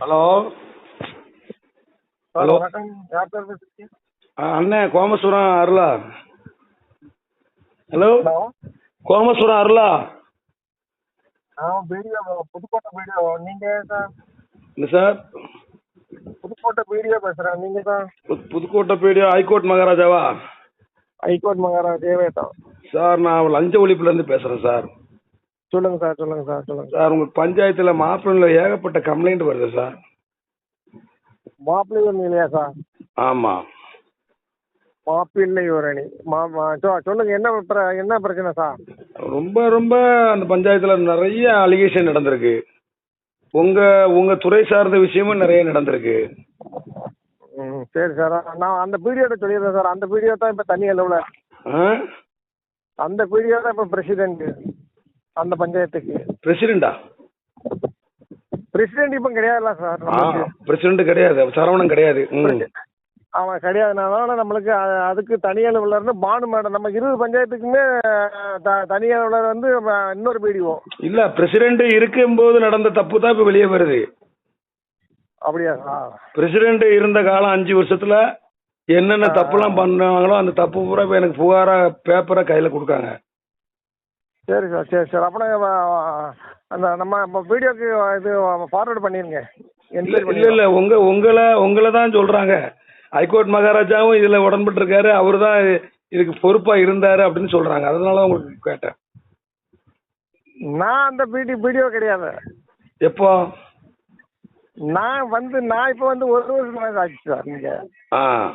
Hello sir hello வணக்கம். யார் sir பேசுறீங்க? அண்ணே கோமசுரம் அருளா? Hello hello. கோமசுரம் அருளா? BDO Pudukkottai BDO. நீங்க சார்? இல்லை சார், புதுக்கோட்டை வீடியோ பேசுறேன். நீங்க தான்? புதுக்கோட்டை பீடியோ ஹைகோர்ட் மகாராஜாவா? ஹைகோர்ட் மகாராஜ் தேவேதா. சார், நான் லஞ்ச ஒழிப்புலேருந்து பேசுகிறேன் சார். சொல்லுங்க சார், சொல்லுங்க சார், சொல்லுங்க சார், உங்கள் பஞ்சாயத்தில் மாப்பிள்ளையில் ஏகப்பட்ட கம்ப்ளைண்ட் வருது சார். மாப்பிள்ளை ஒரு இல்லையா சார்? ஆமாம். மாப்பிள்ளை ஒரு அணி. சொல்லுங்க, என்ன பிரச்சனை சார்? ரொம்ப ரொம்ப அந்த பஞ்சாயத்தில் நிறைய அலிகேஷன் நடந்திருக்கு. உங்கள் துறை சார்ந்த விஷயமும் நிறைய நடந்திருக்கு. சரி சார், நான் அந்த பீடியோட சொல்லிடுறேன் சார். அந்த பீடியோ தான் இப்போ தண்ணி அளவில். அந்த பீடியோ தான் இப்போ பிரசிடென்ட் அந்த பஞ்சாயத்துக்கு. பிரசிடெண்டா? பிரசிடென்ட் இப்போ கிடையாதுல்ல சார். பிரசிடென்ட் கிடையாது, சரவணன் கிடையாது. அவன் கிடையாதுனால நம்மளுக்கு அதுக்கு தனி அலுவலர்னு பானு மேடம். நம்ம 20 பஞ்சாயத்துக்குமே தனி அலுவலர் வந்து இன்னொரு பிடிஓ. இல்ல, பிரசிடென்ட் இருக்கும்போது நடந்த தப்பு தான் இப்ப வெளியே வருது. அப்படியா சார்? பிரசிடென்ட் இருந்த காலம் 5 வருஷத்துல என்னென்ன தப்புலாம் பண்ணாங்களோ அந்த தப்பு பூரா இப்ப எனக்கு புகாரா பேப்பரை கையில கொடுக்காங்க. சரி சார், சரி சார். அப்போ அந்த நம்ம வீடியோக்கு இது ஃபார்வர்டு பண்ணிருங்க. இல்ல, உங்களை தான் சொல்றாங்க. ஹைகோர்ட் மகாராஜாவும் இதுல உடன்பட்டு இருக்காரு, அவரு தான் இதுக்கு பொறுப்பா இருந்தாரு அப்படின்னு சொல்றாங்க. அதனால உங்களுக்கு கேட்டேன். நான் அந்த வீடியோ கிடையாது. எப்போ? நான் இப்போ வந்து 1 வருஷம் ஆச்சு சார். நீங்க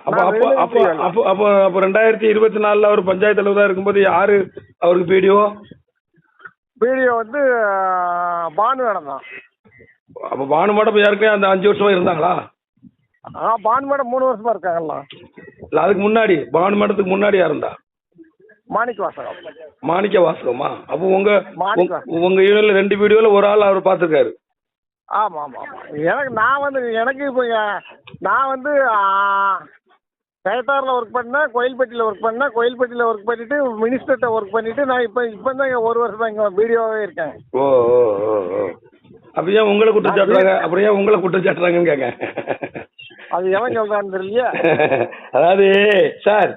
அப்போ 2024 அவர் பஞ்சாயத்து தலைவராக இருக்கும்போது யாரு அவருக்கு வீடியோ வந்து பானு மேடம் தான். அப்போ பானு மேடம் யாருக்கே அந்த 5 வருஷமா இருந்தாங்களா? பானு மேடம் 3 வருஷமா இருக்காங்களா? இல்ல, அதுக்கு முன்னாடி பானு மேடத்துக்கு முன்னாடி யாருந்தா? மாணிக்க வாசகம். மாணிக்க வாசகமா? அப்போ உங்க யூனியன்ல 2 வீடியோல ஒரு ஆள் அவர் பார்த்துருக்காரு. ஆமா ஆமா ஆமா. எனக்கு இப்போ நான் வந்து பேட்டாரில் ஒர்க் பண்ணேன், கோயில்பட்டியில் ஒர்க் பண்ணேன். கோயில்பட்டியில் ஒர்க் பண்ணிட்டு மினிஸ்டர்கிட்ட ஒர்க் பண்ணிட்டு நான் இப்போ தான் 1 வருஷம் இங்கே வீடியோவே இருக்கேன். ஓ ஓ ஓ ஓ. அப்போ ஏன் உங்களை குற்றம் சாட்டுறாங்க? அப்புறம் ஏன் உங்களை குற்றம் சாட்டுறாங்கன்னு கேட்க. அது எவன் சொல்றான்னு தெரியலையா? அதாவது சார்,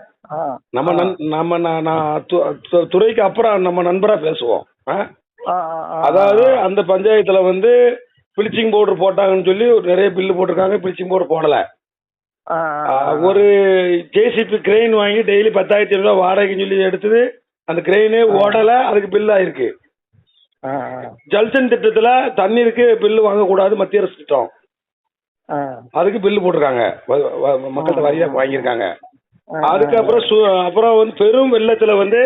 நான் துறைக்கு அப்புறம் நம்ம நண்பரா பேசுவோம். அதாவது அந்த பஞ்சாயத்துல வந்து பிளீச்சிங் பவுடர் போட்டாங்கன்னு சொல்லி நிறைய பில்லு போட்டிருக்காங்க. பிளீச்சிங் பவுடர் போடல. ஒரு ஜேசிபி கிரெயின் வாங்கி டெய்லி 10,000 ரூபாய் வாடகைன்னு சொல்லி எடுத்தது. அந்த கிரெயினே ஓடல, அதுக்கு பில் ஆயிருக்கு. ஜல்சன் திட்டத்துல தண்ணீருக்கு பில்லு வாங்கக்கூடாது, மத்திய அரசு திட்டம், அதுக்கு பில்லு போட்டிருக்காங்க. மக்கள்கிட்ட வரியா வாங்கியிருக்காங்க. அப்புறம் வந்து பெரும் வெள்ளத்துல வந்து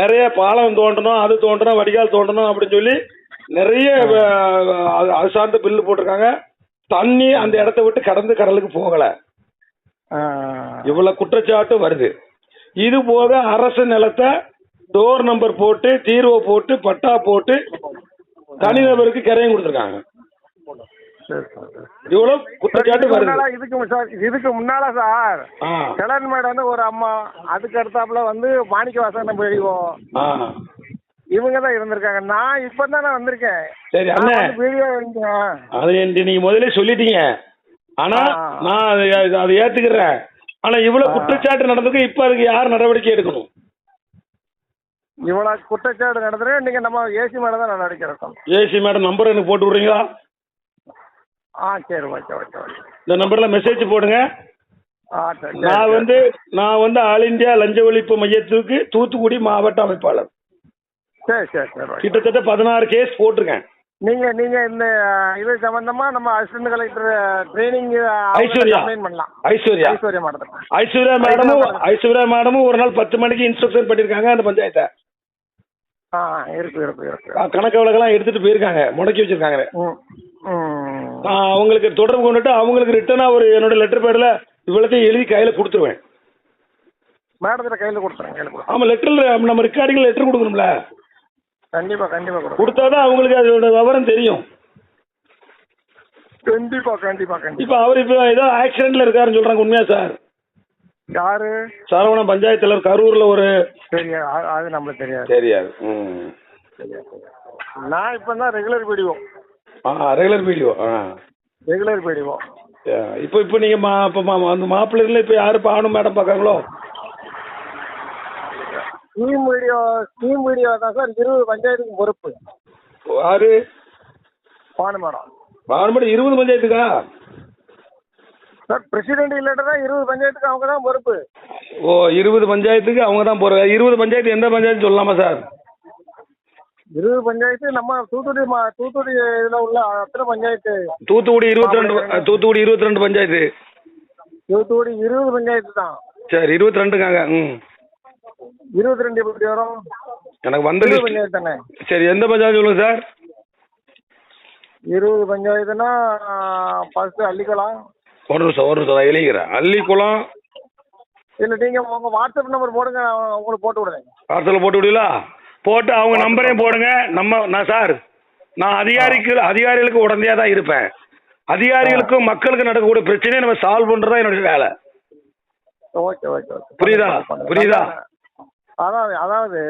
நிறைய பாலம் தோண்டணும், அது தோண்டணும், வடிகால் தோண்டணும் அப்படின்னு சொல்லி நிறைய அது சார்ந்த பில்லு போட்டிருக்காங்க. தண்ணி அந்த இடத்த விட்டு கடந்து கடலுக்கு போகல. இவ்வளவு குற்றச்சாட்டு வருது. இது போக அரசு நிலத்தை டோர் நம்பர் போட்டு, தீர்வை போட்டு, பட்டா போட்டு தனிநபருக்கு கிரையம் கொடுத்துருக்காங்க. இவ்வளவு குற்றச்சாட்டு வருது. இதுக்கு முன்னால சார் கிளன் மேடம் ஒரு அம்மா, அதுக்கு அடுத்தாப்புல வந்து மாணிக்க வாசகம் போயிடுவோம். இவங்க தான் இருந்திருக்காங்க. நான் இப்பதான் வந்திருக்கேன். சரி அண்ணா, அது நீங்க முதல்ல சொல்லிட்டீங்க. ஆனா நான் அதை ஏத்துக்கிறேன். ஆனா இவ்வளவு குற்றச்சாட்டு நடந்ததுக்கு இப்ப அதுக்கு யார் நடவடிக்கை எடுக்கணும்? இவ்வளவு குற்றச்சாட்டு நடந்தது நீங்க நம்ம ஏசி மேடம் தான் நடவடிக்கை எடுக்கணும். ஏசி மேடம் நம்பர் எனக்கு போட்டு விடுறீங்களா? சரி, ஓகே ஓகே ஓகே. இந்த நம்பர்ல மெசேஜ் போடுங்க. நான் வந்து ஆல் இந்தியா லஞ்ச ஒழிப்பு மையத்துக்கு தூத்துக்குடி மாவட்ட அமைப்பாளர். சரி சரி சரி. கிட்டத்தட்ட 16 கேஸ் போட்டிருக்கேன். நீங்க இந்த இது சம்பந்தமா நம்ம அசிஸ்டன்ட் கலெக்டர் ட்ரைனிங் பண்ணலாம். ஐஸ்வர்யா மேடமும் ஒரு நாள் 10 மணிக்கு இன்ஸ்ட்ரக்ஷன் பண்ணிருக்காங்க அந்த பஞ்சாயத்தை. இருக்கு இருக்கு இருக்கு. கணக்கு வழக்கெல்லாம் எடுத்துட்டு போயிருக்காங்க, முடக்கி வச்சிருக்காங்க. அவங்களுக்கு தொடர்பு கொண்டுட்டு அவங்களுக்கு ரிட்டனா ஒரு என்னோட லெட்டர் பேர்ல இவ்வளத்தையும் எழுதி கையில கொடுத்துருவேன். மேடத்துல கையில கொடுத்துருங்க. ஆமா, லெட்டர்ல நம்ம ரெக்கார்டிங்ல லெட்டர் கொடுக்கணும்ல. கண்டிப்பா கண்டிப்பா கொடுத்தாதான் அவங்களுக்கு அதோட விவரம் தெரியும். கண்டிப்பா கண்டிப்பா கண்டிப்பா. இப்ப அவர் இப்ப ஏதோ ஆக்சிடென்ட்ல இருக்காருன்னு சொல்றாங்க. உண்மையா சார்? யாரு? சரவணன் பஞ்சாயத்து தலைவர் கரூர்ல ஒரு. அது நம்மளுக்கு தெரியாது. தெரியாது. நான் இப்பதான் regular BDO. Regular BDO. Regular BDO. இப்போ நீங்கள் இப்போ அந்த மாப்பிள்ளைல இப்போ யார் பானு மேடம் பார்க்காங்களோ? ஸ்கீம் வீடியோ தான் சார் 20 பஞ்சாயத்துக்கு பொறுப்பு. யாரு? பானு மேடம். பானு மேடம் 20 பஞ்சாயத்துக்கா? சார் பிரசிடென்ட் இல்லாட்ட தான் 20 பஞ்சாயத்துக்கு அவங்க தான் பொறுப்பு. ஓ 20 பஞ்சாயத்துக்கு அவங்க தான் போகிறாங்க. 20 பஞ்சாயத்து எந்த பஞ்சாயத்து சொல்லலாமா சார்? 20 பஞ்சாயத்து நம்ம தூத்துக்குடி இதில் உள்ள அத்தனை பஞ்சாயத்து. தூத்துக்குடி 22 பஞ்சாயத்து. தூத்துக்குடி 20 பஞ்சாயத்து தான். சரி 22க்காங்க. 22 எப்படி வரும்? எனக்கு வந்து பஞ்சாயத்து தானே. சரி எந்த பஞ்சாயத்து சொல்லுங்க சார்? 20 பஞ்சாயத்துனா ஃபர்ஸ்ட் அள்ளிக்குளம். ஒரு நிமிஷம் எழுதிக்கிறேன். அள்ளிக்குளம். இல்லை நீங்கள் உங்கள் வாட்ஸ்அப் நம்பர் போடுங்க, நான் உங்களுக்கு போட்டு விடுறேன். வாட்ஸ்அப்பில் போட்டு விடுவீங்களா? போட்டு அவங்க நம்பரையும் போடுங்க. நான் சார் நான் அதிகாரிகளுக்கு உடந்தையாக தான் இருப்பேன். அதிகாரிகளுக்கும் மக்களுக்கு நடக்கக்கூடிய பிரச்சனையை நம்ம சால்வ் பண்ணுறதா என்னுடைய வேலை. Okay okay okay. புரியுதா? அதாவது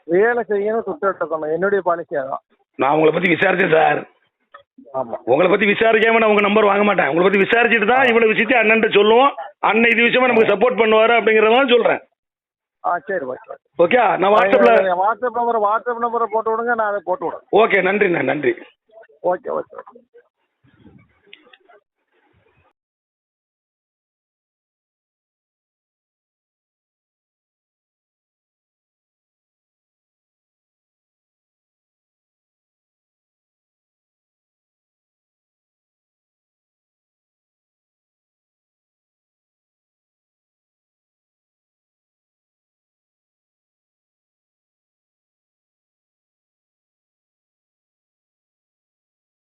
வேலை செய்யணும், சுத்தம் என்னுடைய பாலிசி அதான். நான் உங்களை பற்றி விசாரிச்சேன் சார். ஆமாம், உங்களை பற்றி விசாரிக்காம நான் உங்கள் நம்பர் வாங்க மாட்டேன். உங்களை பற்றி விசாரிச்சுட்டு தான் இவ்வளோ விஷயத்தையும் அண்ணன்ட்ட சொல்லுவோம். அண்ணன் இது விஷயமா நமக்கு சப்போர்ட் பண்ணுவார் அப்படிங்கிறதான் சொல்கிறேன். சரி ஓகே ஓகே. நான் வாட்ஸ்அப் நம்பரை போட்டு விடுங்க, நான் அதை போட்டு விடுறேன். ஓகே நன்றி. Okay okay.